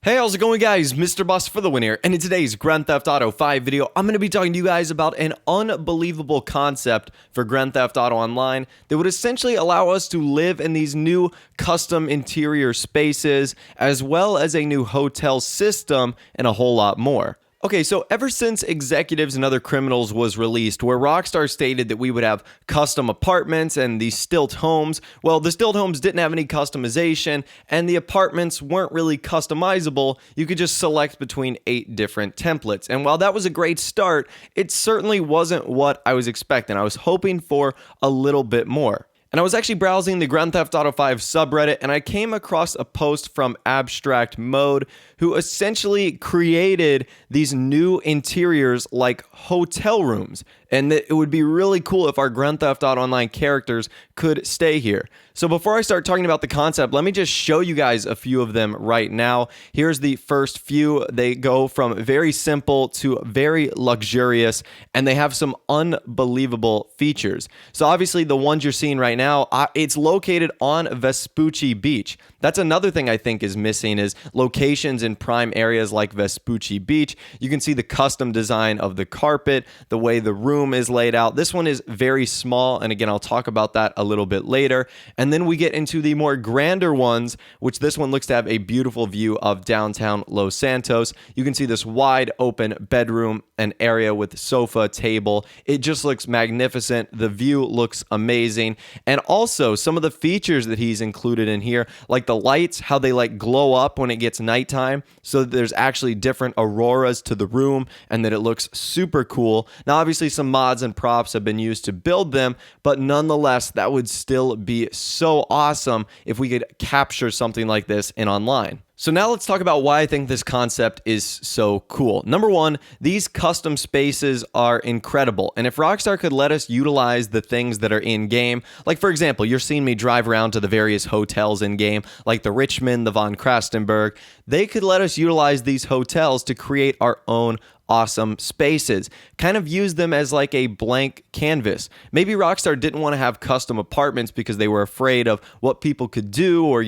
Hey, how's it going, guys? MrBossFTW here, and in today's Grand Theft Auto 5 video, I'm going to be talking to you guys about an unbelievable concept for Grand Theft Auto Online that would essentially allow us to live in these new custom interior spaces, as well as a new hotel system, and a whole lot more. Okay, so ever since Executives and Other Criminals was released, where Rockstar stated that we would have custom apartments and these stilt homes, well, the stilt homes didn't have any customization, and the apartments weren't really customizable. You could just select between 8 different templates. And while that was a great start, it certainly wasn't what I was expecting. I was hoping for a little bit more. And I was actually browsing the Grand Theft Auto 5 subreddit, and I came across a post from Abstract Mode, who essentially created these new interiors like hotel rooms, and that it would be really cool if our Grand Theft Auto Online characters could stay here. So before I start talking about the concept, let me just show you guys a few of them right now. Here's the first few. They go from very simple to very luxurious, and they have some unbelievable features. So obviously the ones you're seeing right now, it's located on Vespucci Beach. That's another thing I think is missing, is locations in prime areas like Vespucci Beach. You can see the custom design of the carpet, the way the room is laid out. This one is very small, and again, I'll talk about that a little bit later. And then we get into the more grander ones, which this one looks to have a beautiful view of downtown Los Santos. You can see this wide open bedroom and area with sofa, table. It just looks magnificent. The view looks amazing. And also some of the features that he's included in here, like the lights, how they like glow up when it gets nighttime, so that there's actually different auroras to the room and that it looks super cool. Now, obviously some mods and props have been used to build them, but nonetheless, that would still be so awesome if we could capture something like this in online. So now let's talk about why I think this concept is so cool. Number one, these custom spaces are incredible. And if Rockstar could let us utilize the things that are in game, like for example, you're seeing me drive around to the various hotels in game, like the Richmond, the Von Krastenberg, they could let us utilize these hotels to create our own awesome spaces, kind of use them as like a blank canvas. Maybe Rockstar didn't want to have custom apartments because they were afraid of what people could do, or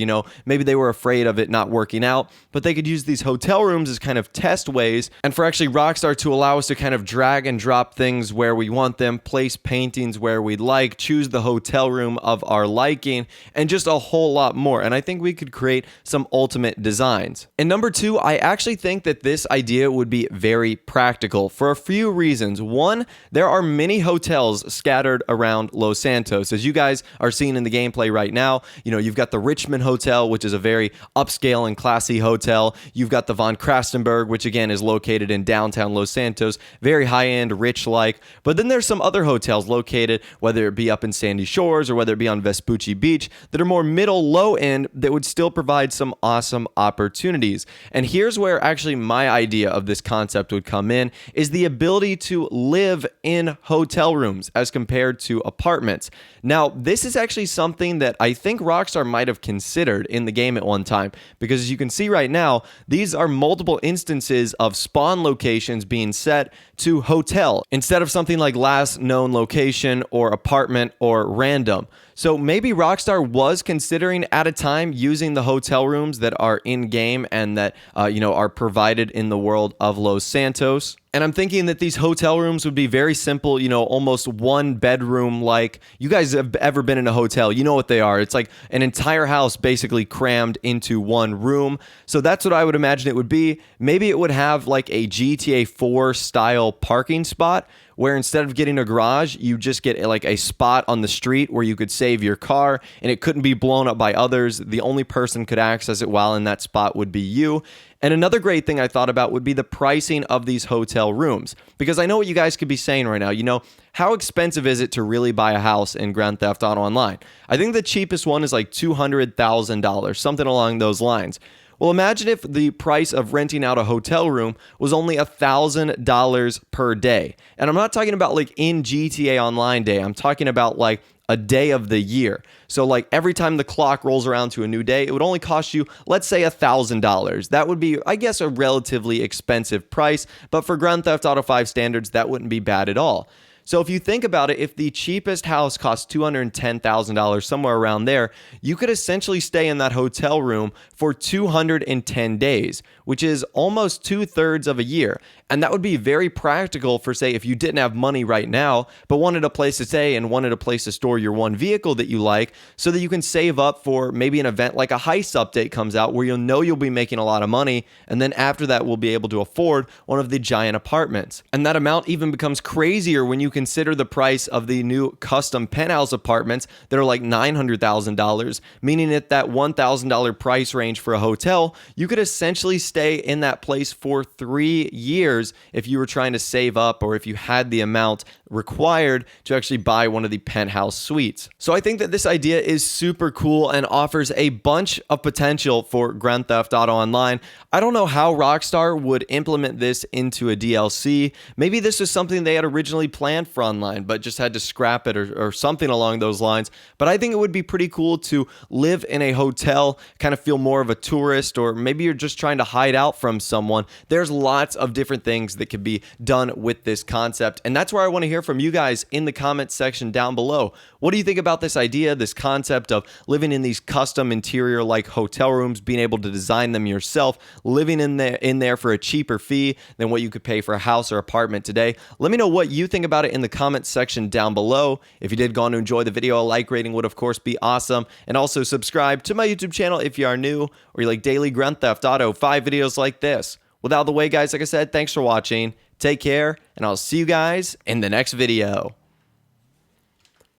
maybe they were afraid of it not working out, but they could use these hotel rooms as kind of test ways, and for actually Rockstar to allow us to kind of drag and drop things where we want them, place paintings where we'd like, choose the hotel room of our liking, and just a whole lot more. And I think we could create some ultimate designs. And number two, I actually think that this idea would be very practical for a few reasons. One, there are many hotels scattered around Los Santos. As you guys are seeing in the gameplay right now, you've got the Richmond Hotel, which is a very upscale and classy hotel. You've got the Von Krastenberg, which again is located in downtown Los Santos, very high-end, rich-like. But then there's some other hotels located, whether it be up in Sandy Shores or whether it be on Vespucci Beach, that are more middle, low-end, that would still provide some awesome opportunities. And here's where actually my idea of this concept would come in, is the ability to live in hotel rooms as compared to apartments. Now, this is actually something that I think Rockstar might have considered in the game at one time, because as you can see right now, these are multiple instances of spawn locations being set to hotel instead of something like last known location or apartment or random. So maybe Rockstar was considering at a time using the hotel rooms that are in game and that are provided in the world of Los Santos. And I'm thinking that these hotel rooms would be very simple, almost one bedroom. Like, you guys have ever been in a hotel, you know what they are. It's like an entire house basically crammed into one room. So that's what I would imagine it would be. Maybe it would have like a GTA 4 style parking spot, where instead of getting a garage, you just get like a spot on the street where you could save your car and it couldn't be blown up by others. The only person could access it while in that spot would be you. And another great thing I thought about would be the pricing of these hotel rooms, because I know what you guys could be saying right now. How expensive is it to really buy a house in Grand Theft Auto Online? I think the cheapest one is like $200,000, something along those lines. Well, imagine if the price of renting out a hotel room was only $1,000 per day. And I'm not talking about like in GTA Online day. I'm talking about like a day of the year. So like every time the clock rolls around to a new day, it would only cost you, let's say, $1,000. That would be, I guess, a relatively expensive price, but for Grand Theft Auto 5 standards, that wouldn't be bad at all. So if you think about it, if the cheapest house costs $210,000, somewhere around there, you could essentially stay in that hotel room for 210 days, which is almost 2/3 of a year. And that would be very practical for, say, if you didn't have money right now, but wanted a place to stay and wanted a place to store your one vehicle that you like, so that you can save up for maybe an event like a heist update comes out where you'll know you'll be making a lot of money. And then after that, we'll be able to afford one of the giant apartments. And that amount even becomes crazier when you consider the price of the new custom penthouse apartments that are like $900,000, meaning at that $1,000 price range for a hotel, you could essentially stay in that place for 3 years if you were trying to save up or if you had the amount required to actually buy one of the penthouse suites. So I think that this idea is super cool and offers a bunch of potential for Grand Theft Auto Online. I don't know how Rockstar would implement this into a DLC. Maybe this was something they had originally planned for online, but just had to scrap it or something along those lines. But I think it would be pretty cool to live in a hotel, kind of feel more of a tourist, or maybe you're just trying to hide out from someone. There's lots of different things that could be done with this concept. And that's where I want to hear from you guys in the comments section down below. What do you think about this idea, this concept of living in these custom interior like hotel rooms, being able to design them yourself, living in there for a cheaper fee than what you could pay for a house or apartment today? Let me know what you think about it in the comments section down below. If you did go on to enjoy the video, a like rating would of course be awesome. And also subscribe to my YouTube channel if you are new or you like daily Grand Theft Auto 5 videos like this. Without the way, guys, like I said, thanks for watching. Take care, and I'll see you guys in the next video.